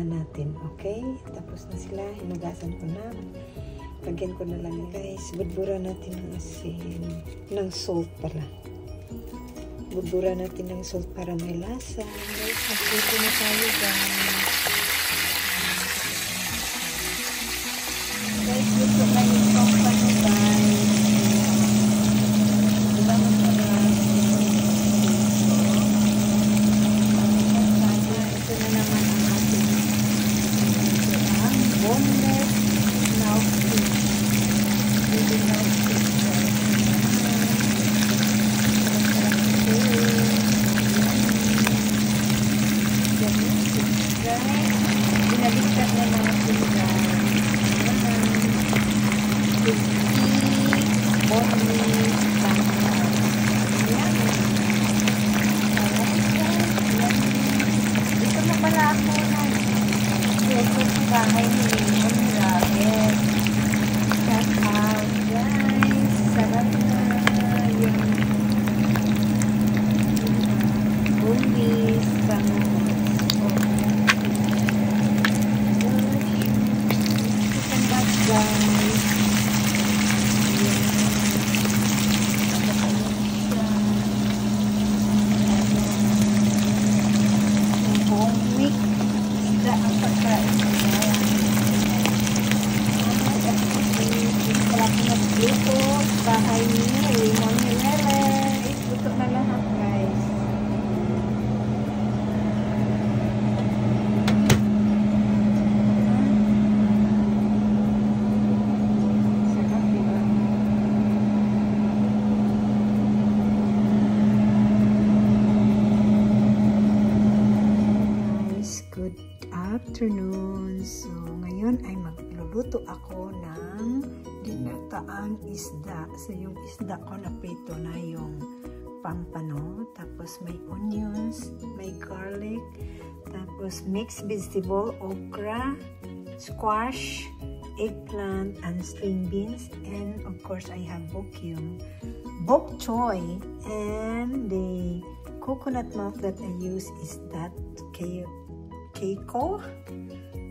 natin. Okay? Tapos na sila. Hinugasan ko na. Lagyan ko na lang guys. Budbura natin ng asin. Ng salt pala. Budbura natin ng salt para may lasa. Guys, magluto na tayo guys. Guys, luto na yung company guys. Diba masarap? Ito na naman ang ating ang boneless snout fish. Baby snout fish guys. Binaliktad na natin guys. Ito na pala ako na ito sa bahay ni Raymond Rabbit. Shout out guys. Sarap na yung bunlis chicken back guys. Dito, bahay ni Raymond Rabbit. Luto na lahat guys. Sarap diba? Guys, good afternoon. So, ngayon ay magluluto ako ng ginataang isda. So, yung isda ko na prito na yung pampano. Tapos, may onions, may garlic. Tapos, mixed vegetable, okra, squash, eggplant, and string beans. And, of course, I have bok choy. And the coconut milk that I use is that Keiko.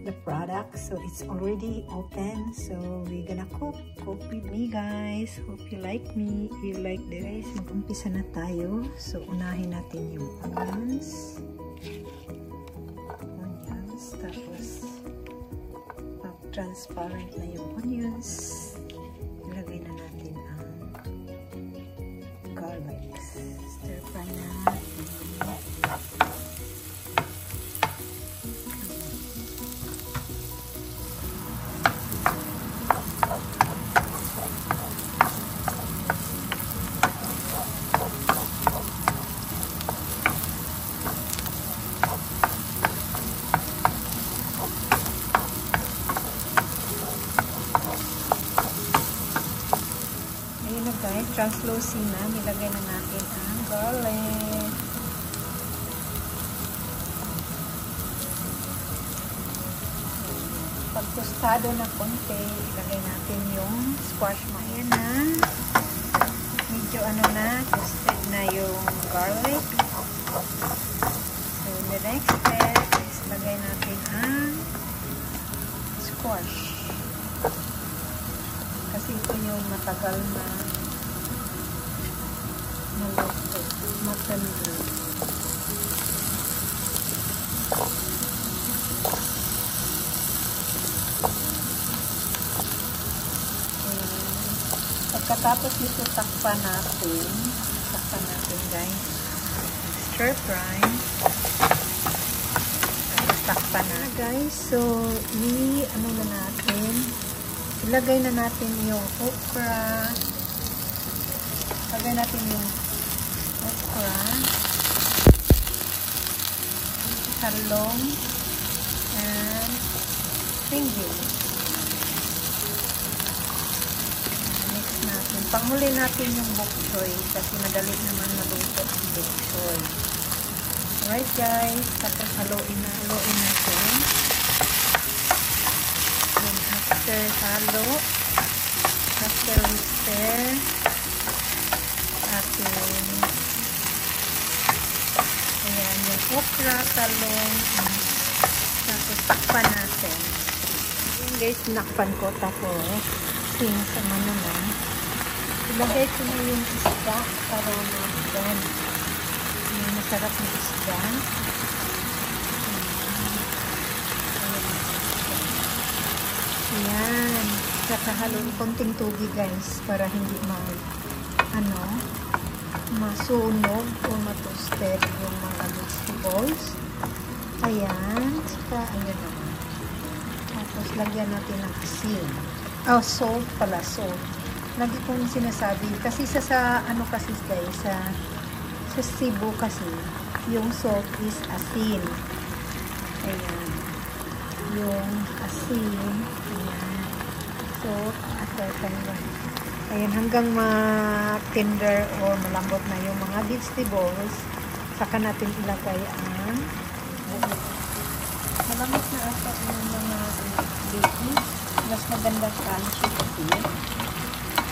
The product, so it's already open, so we're gonna cook with me guys. Hope you like me. If you like the rice, mag-umpisa na tayo. So unahin natin yung onions, tapos pag transparent na yung onions, ilagay na natin ang garlic. Stir fry na natin. Guys, translucent na. Nilagay na natin ang garlic. Pag tostado na konti, ilagay natin yung squash mayan na. Medyo toasted na yung garlic. So, the next step is ilagay natin ang squash. Kasi ito yung matagal na maluto, matanda. Pagkatapos nito, takpan natin guys. Stir fry. Takpan na guys. So, ilagay na natin yung okra. Ilagay natin yung okra, talong, and string beans. Mix natin. Panghuli natin yung bok choy kasi madali naman maluto ang bok choy. Alright guys, tapos haluin natin. Then after halo, after we stir, ayan yung okra, talong, tapos takpan natin. Ayan guys, nakpan ko. Tapos, sa ano na, ilagay ko na yung isda para mag-gan. Yung masarap na isda. Ayan. Kakahalon konting tubig guys para hindi masunog o matoasted yung mga vegetables. Ayan. Saka, ayan naman. Tapos, lagyan natin ng asin. Oh, salt pala, salt. Lagi kong sinasabi. Kasi kasi guys, sa Cebu kasi, yung salt is asin. Ayan. Yung asin. Ayan. Salt, ayan, hanggang ma-tender or malambot na yung mga vegetables, saka natin ilagay ang buhok. Malambot na asa yung mga veggies. Mas maganda crunchy kasi.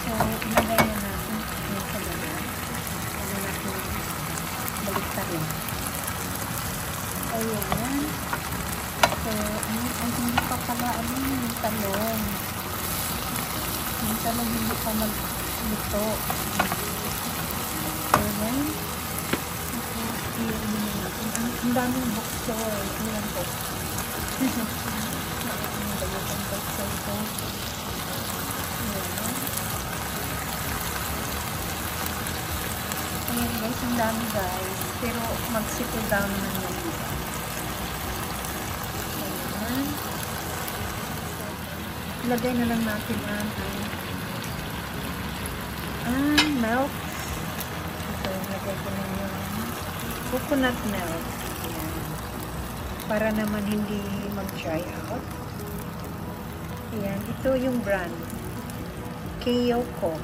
So, ilagay na natin yung kagaya. Ano natin baliktarin. Ayan. So, ang hindi pa pala yung talong. Yung talong hindi pa magluto. Ayan. Ang daming bok choy. Ayan po. Ayan guys, ang dami guys. Pero mag-settle down naman yan dito. Ayan. Ilagay na lang natin ang milk. So, ilagay ko na yung coconut milk. Ayan. Para naman hindi mag-dry out. Ayan. Ito yung brand. Kyoko.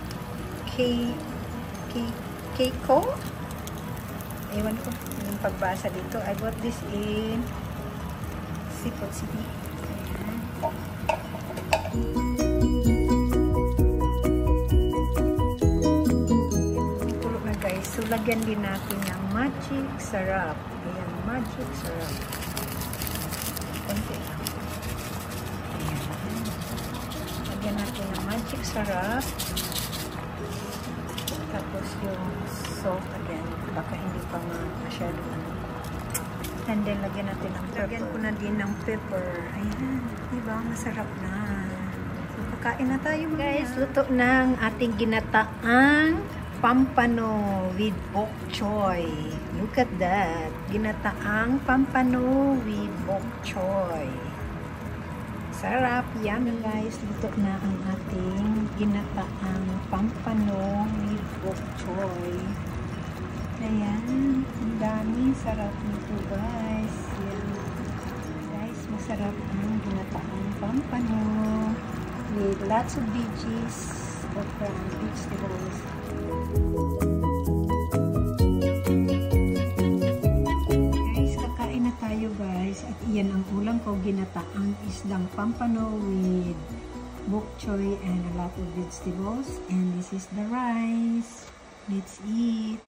Keiko? Ewan ko yung pagbasa dito. I bought this in Seaport City. Itulo na guys. So, lagyan din natin ng magic syrup. Ayan, magic syrup. Konti lang. Ayan. Lagyan natin ng magic syrup. Tapos yung salt again. Baka hindi pa masyado And then, lagyan natin ng pepper. Lagyan ko na din ng pepper. Ayan. Diba? Masarap na. So, kakain na tayo guys. Luto ng ating ginataang pampano with bok choy. Look at that. Ginataang pampano with bok choy. Sarap. Yummy guys. Luto na ang ating ginataang pampano with bok choy. Ayan. Ang dami. Sarap nito guys. Ayan. Guys, masarap ang ginataang pampano with lots of veggies or vegetables. Guys, kakain na tayo guys. At iyan ang ulam ko. Ginataang isdang pampano with bok choy and a lot of vegetables. And this is the rice. Let's eat.